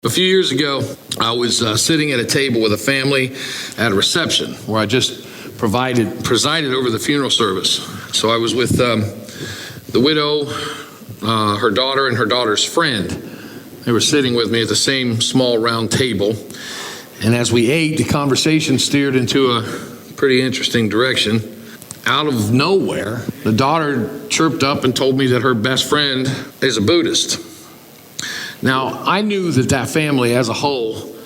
A few years ago, I was sitting at a table with a family at a reception where I just presided over the funeral service. So I was with the widow, her daughter, and her daughter's friend. They were sitting with me at the same small round table. And as we ate, the conversation steered into a pretty interesting direction. Out of nowhere, the daughter chirped up and told me that her best friend is a Buddhist. Now, I knew that family as a whole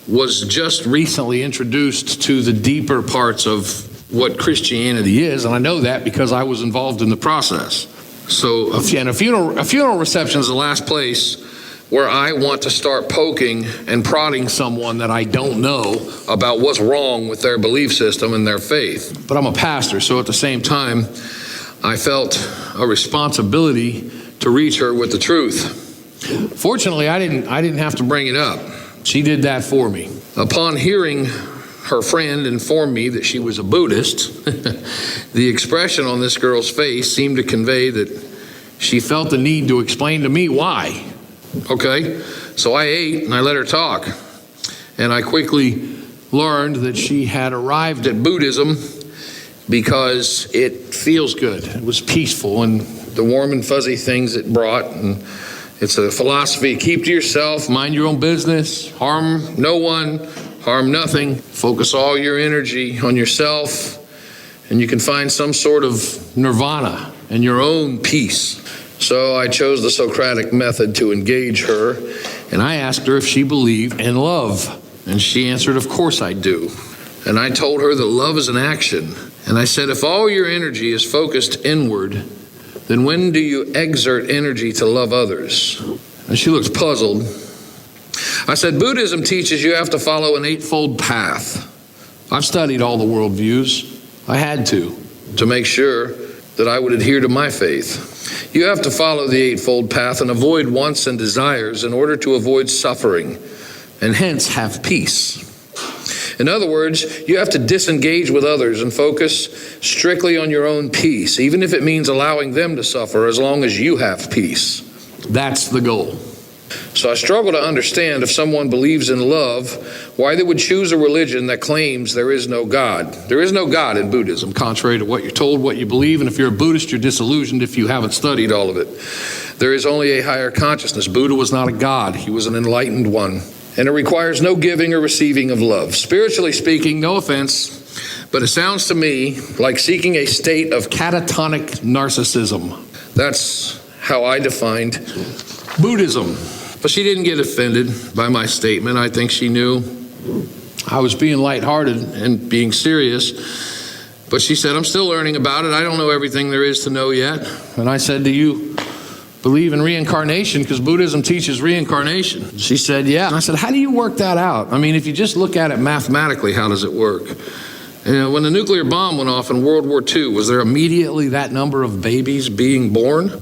was just recently introduced to the deeper parts of what Christianity is, and I know that because I was involved in the process. So, a funeral reception is the last place where I want to start poking and prodding someone that I don't know about what's wrong with their belief system and their faith. But I'm a pastor, so at the same time, I felt a responsibility to reach her with the truth. Fortunately, I didn't have to bring it up. She did that for me. Upon hearing her friend inform me that she was a Buddhist, the expression on this girl's face seemed to convey that she felt the need to explain to me why. Okay, so I ate and I let her talk. And I quickly learned that she had arrived at Buddhism because it feels good. It was peaceful and the warm and fuzzy things it brought. And it's a philosophy: keep to yourself, mind your own business, harm no one, harm nothing, focus all your energy on yourself, and you can find some sort of nirvana and your own peace. So I chose the Socratic method to engage her, and I asked her if she believed in love. And she answered, of course I do. And I told her that love is an action. And I said, if all your energy is focused inward, then when do you exert energy to love others? And she looks puzzled. I said, Buddhism teaches you have to follow an eightfold path. I've studied all the worldviews. I had to make sure that I would adhere to my faith. You have to follow the eightfold path and avoid wants and desires in order to avoid suffering, and hence have peace. In other words, you have to disengage with others and focus strictly on your own peace, even if it means allowing them to suffer, as long as you have peace. That's the goal. So I struggle to understand, if someone believes in love, why they would choose a religion that claims there is no God. There is no God in Buddhism, contrary to what you're told, what you believe. And if you're a Buddhist, you're disillusioned if you haven't studied all of it. There is only a higher consciousness. Buddha was not a God. He was an enlightened one. And it requires no giving or receiving of love. Spiritually speaking, no offense, but it sounds to me like seeking a state of catatonic narcissism. That's how I defined Buddhism. But she didn't get offended by my statement. I think she knew I was being lighthearted and being serious. But she said, I'm still learning about it. I don't know everything there is to know yet. And I said, do you believe in reincarnation? Because Buddhism teaches reincarnation. She said, yeah. And I said, how do you work that out? I mean, if you just look at it mathematically, how does it work? You know, when the nuclear bomb went off in World War II, was there immediately that number of babies being born?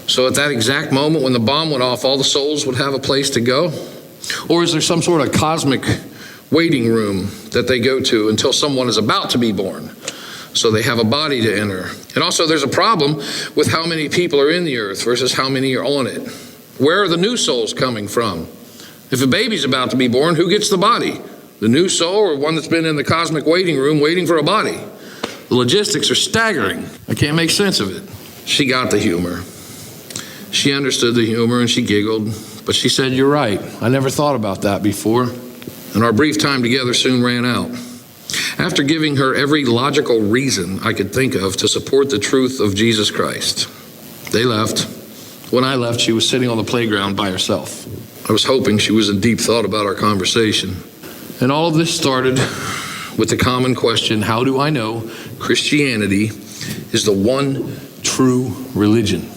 So at that exact moment when the bomb went off, all the souls would have a place to go? Or is there some sort of cosmic waiting room that they go to until someone is about to be born, so they have a body to enter? And also there's a problem with how many people are in the earth versus how many are on it. Where are the new souls coming from? If a baby's about to be born, who gets the body? The new soul, or one that's been in the cosmic waiting room waiting for a body? The logistics are staggering. I can't make sense of it. She got the humor. She understood the humor and she giggled, but she said, you're right. I never thought about that before. And our brief time together soon ran out. After giving her every logical reason I could think of to support the truth of Jesus Christ, they left. When I left, she was sitting on the playground by herself. I was hoping she was in deep thought about our conversation. And all of this started with the common question, how do I know Christianity is the one true religion?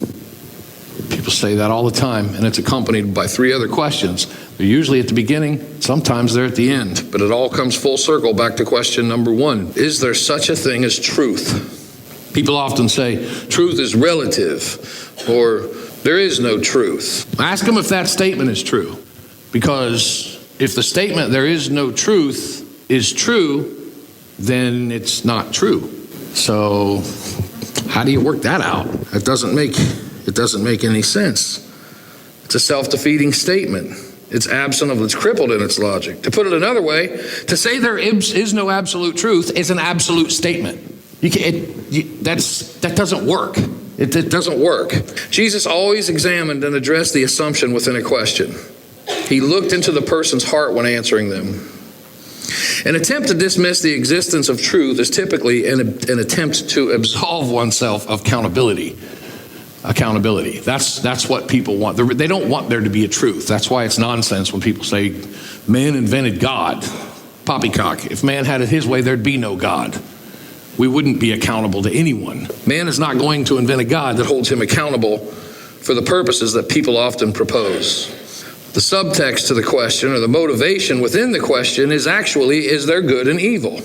People say that all the time, and it's accompanied by three other questions. They're usually at the beginning, sometimes they're at the end, but it all comes full circle back to question number one. Is there such a thing as truth? People often say truth is relative, or there is no truth. Ask them if that statement is true, because if the statement there is no truth is true, then it's not true. So how do you work that out? It doesn't make any sense. It's a self-defeating statement. It's absent of, it's crippled in its logic. To put it another way, to say there is no absolute truth is an absolute statement. That doesn't work. It doesn't work. Jesus always examined and addressed the assumption within a question. He looked into the person's heart when answering them. An attempt to dismiss the existence of truth is typically an attempt to absolve oneself of accountability. That's what people want. They don't want there to be a truth. That's why it's nonsense when people say, man invented God. Poppycock. If man had it his way, there'd be no God. We wouldn't be accountable to anyone. Man is not going to invent a God that holds him accountable for the purposes that people often propose. The subtext to the question, or the motivation within the question, is there good and evil?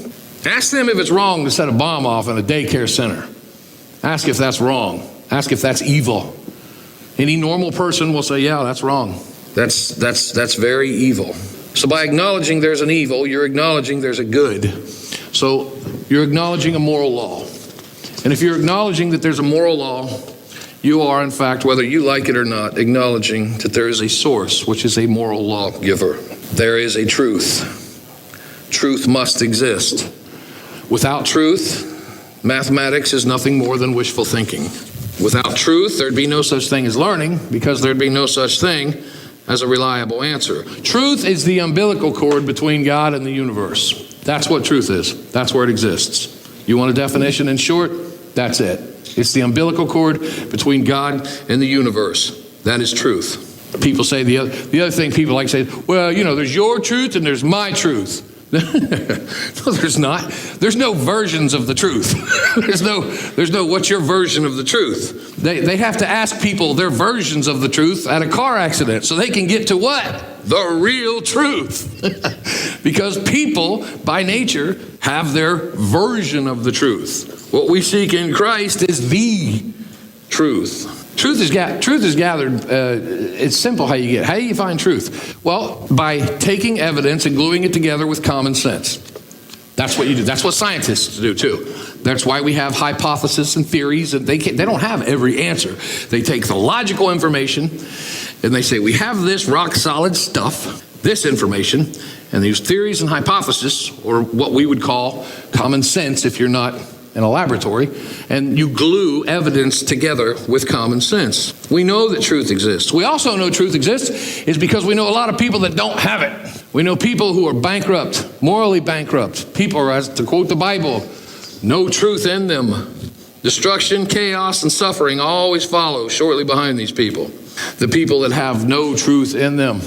Ask them if it's wrong to set a bomb off in a daycare center. Ask if that's wrong. Ask if that's evil. Any normal person will say, yeah, that's wrong. That's very evil. So by acknowledging there's an evil, you're acknowledging there's a good. So you're acknowledging a moral law. And if you're acknowledging that there's a moral law, you are, in fact, whether you like it or not, acknowledging that there is a source, which is a moral lawgiver. There is a truth. Truth must exist. Without truth, mathematics is nothing more than wishful thinking. Without truth, there'd be no such thing as learning, because there'd be no such thing as a reliable answer. Truth is the umbilical cord between God and the universe. That's what truth is. That's where it exists. You want a definition in short? That's it. It's the umbilical cord between God and the universe. That is truth. People say the other thing people like to say, well, there's your truth and there's my truth. No, there's not. There's no versions of the truth. There's no what's your version of the truth. They have to ask people their versions of the truth at a car accident so they can get to what? The real truth. Because people, by nature, have their version of the truth. What we seek in Christ is the truth. Truth is gathered. It's simple how you get it. How do you find truth? Well, by taking evidence and gluing it together with common sense. That's what you do. That's what scientists do too. That's why we have hypotheses and theories, and they don't have every answer. They take the logical information and they say, we have this rock solid stuff, this information, and these theories and hypotheses, or what we would call common sense if you're not in a laboratory, and you glue evidence together with common sense. We know that truth exists. We also know truth exists is because we know a lot of people that don't have it. We know people who are bankrupt, morally bankrupt. People, as to quote the Bible, no truth in them. Destruction, chaos, and suffering always follow shortly behind these people. The people that have no truth in them.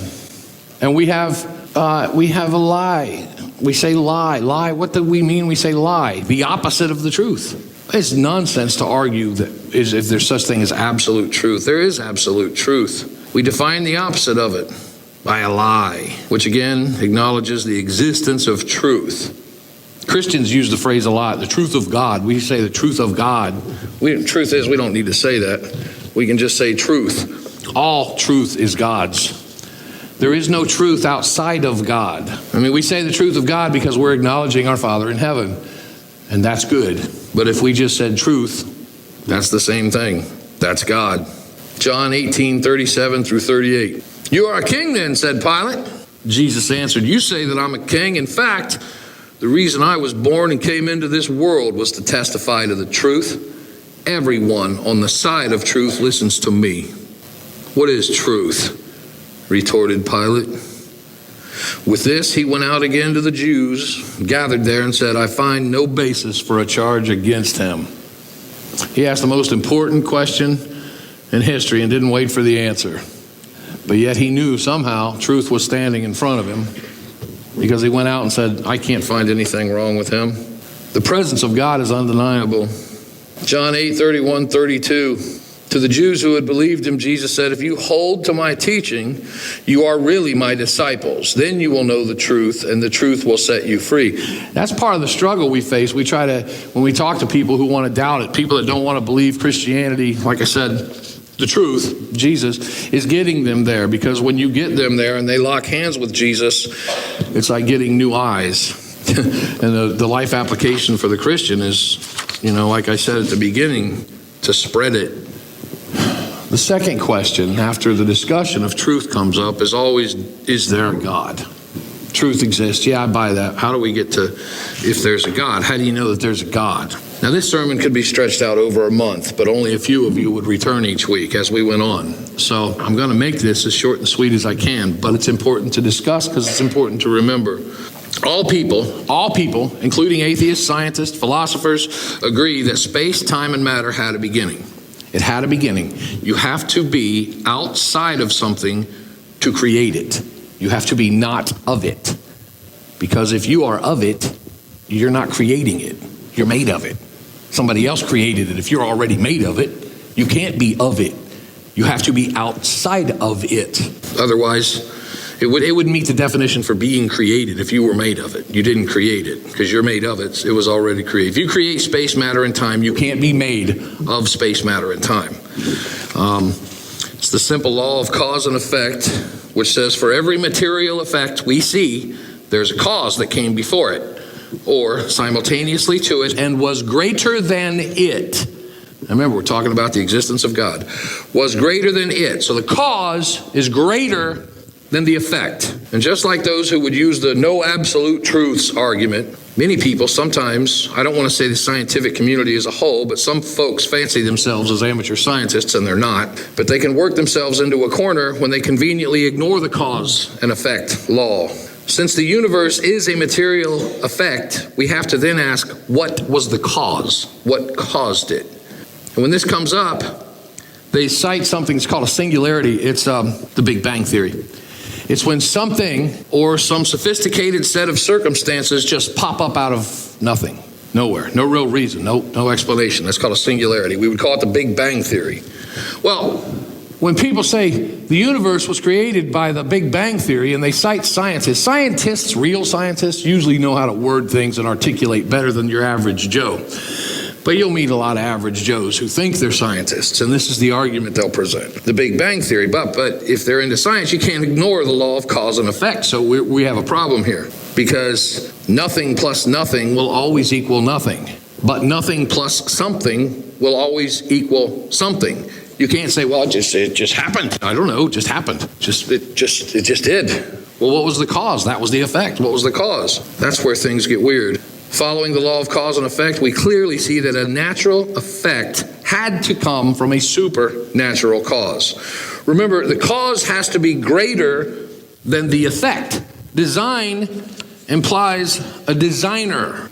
And we have a lie. We say lie. Lie, what do we mean we say lie? The opposite of the truth. It's nonsense to argue that if there's such thing as absolute truth. There is absolute truth. We define the opposite of it by a lie, which again acknowledges the existence of truth. Christians use the phrase a lot, the truth of God. We say the truth of God. Truth is, we don't need to say that. We can just say truth. All truth is God's. There is no truth outside of God. I mean, we say the truth of God because we're acknowledging our Father in heaven, and that's good. But if we just said truth, that's the same thing. That's God. John 18:37 through 38. You are a king then, said Pilate. Jesus answered, you say that I'm a king. In fact, the reason I was born and came into this world was to testify to the truth. Everyone on the side of truth listens to me. What is truth? Retorted Pilate. With this, he went out again to the Jews, gathered there, and said, I find no basis for a charge against him. He asked the most important question in history and didn't wait for the answer. But yet he knew somehow truth was standing in front of him, because he went out and said, I can't find anything wrong with him. The presence of God is undeniable. John 8:31-32. To the Jews who had believed him, Jesus said, if you hold to my teaching, you are really my disciples. Then you will know the truth, and the truth will set you free. That's part of the struggle we face. We try to, when we talk to people who want to doubt it, people that don't want to believe Christianity, like I said, the truth, Jesus, is getting them there. Because when you get them there and they lock hands with Jesus, it's like getting new eyes. And the life application for the Christian is, like I said at the beginning, to spread it. The second question after the discussion of truth comes up is always, is there a God? Truth exists. Yeah, I buy that. How do we get to, if there's a God? How do you know that there's a God? Now, this sermon could be stretched out over a month, but only a few of you would return each week as we went on. So I'm going to make this as short and sweet as I can, but it's important to discuss because it's important to remember. All people, including atheists, scientists, philosophers, agree that space, time, and matter had a beginning. It had a beginning. You have to be outside of something to create it. You have to be not of it. Because if you are of it, you're not creating it. You're made of it. Somebody else created it. If you're already made of it, you can't be of it. You have to be outside of it. Otherwise, it would meet the definition for being created if you were made of it. You didn't create it because you're made of it. It was already created. If you create space, matter, and time, you can't be made of space, matter, and time. It's the simple law of cause and effect, which says for every material effect we see, there's a cause that came before it, or simultaneously to it, and was greater than it. Now remember, we're talking about the existence of God. Was greater than it. So the cause is greater than the effect. And just like those who would use the no absolute truths argument, many people sometimes, I don't want to say the scientific community as a whole, but some folks fancy themselves as amateur scientists and they're not, but they can work themselves into a corner when they conveniently ignore the cause and effect law. Since the universe is a material effect, we have to then ask, what was the cause? What caused it? And when this comes up, they cite something that's called a singularity. It's the Big Bang Theory. It's when something or some sophisticated set of circumstances just pop up out of nothing, nowhere, no real reason, no explanation. That's called a singularity. We would call it the Big Bang Theory. Well, when people say the universe was created by the Big Bang Theory and they cite scientists, real scientists, usually know how to word things and articulate better than your average Joe. But you'll meet a lot of average Joes who think they're scientists, and this is the argument they'll present. The Big Bang Theory, but if they're into science, you can't ignore the law of cause and effect, so we have a problem here. Because nothing plus nothing will always equal nothing, but nothing plus something will always equal something. You can't say, well, it just happened. I don't know, it just happened. It just did. Well, what was the cause? That was the effect. What was the cause? That's where things get weird. Following the law of cause and effect, we clearly see that a natural effect had to come from a supernatural cause. Remember, the cause has to be greater than the effect. Design implies a designer.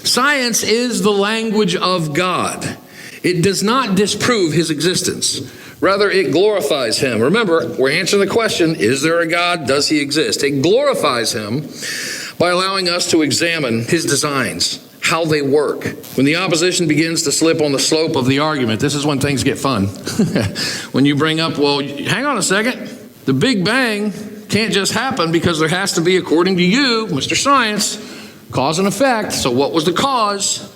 Science is the language of God. It does not disprove his existence. Rather, it glorifies him. Remember, we're answering the question, is there a God? Does he exist? It glorifies him by allowing us to examine his designs, how they work. When the opposition begins to slip on the slope of the argument, this is when things get fun. When you bring up, well, hang on a second, the Big Bang can't just happen because there has to be, according to you, Mr. Science, cause and effect. So what was the cause?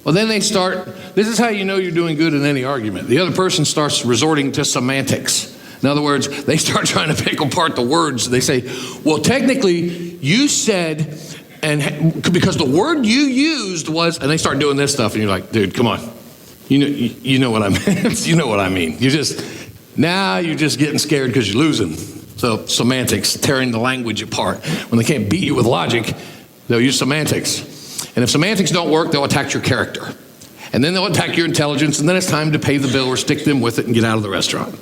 Well, then they start, this is how you know you're doing good in any argument. The other person starts resorting to semantics. In other words, they start trying to pick apart the words. They say, well, technically, you said, and because the word you used was, and they start doing this stuff, and you're like, dude, come on. You know what I mean. You know what I mean. You're just getting scared because you're losing. So semantics, tearing the language apart. When they can't beat you with logic, they'll use semantics. And if semantics don't work, they'll attack your character. And then they'll attack your intelligence, and then it's time to pay the bill or stick them with it and get out of the restaurant.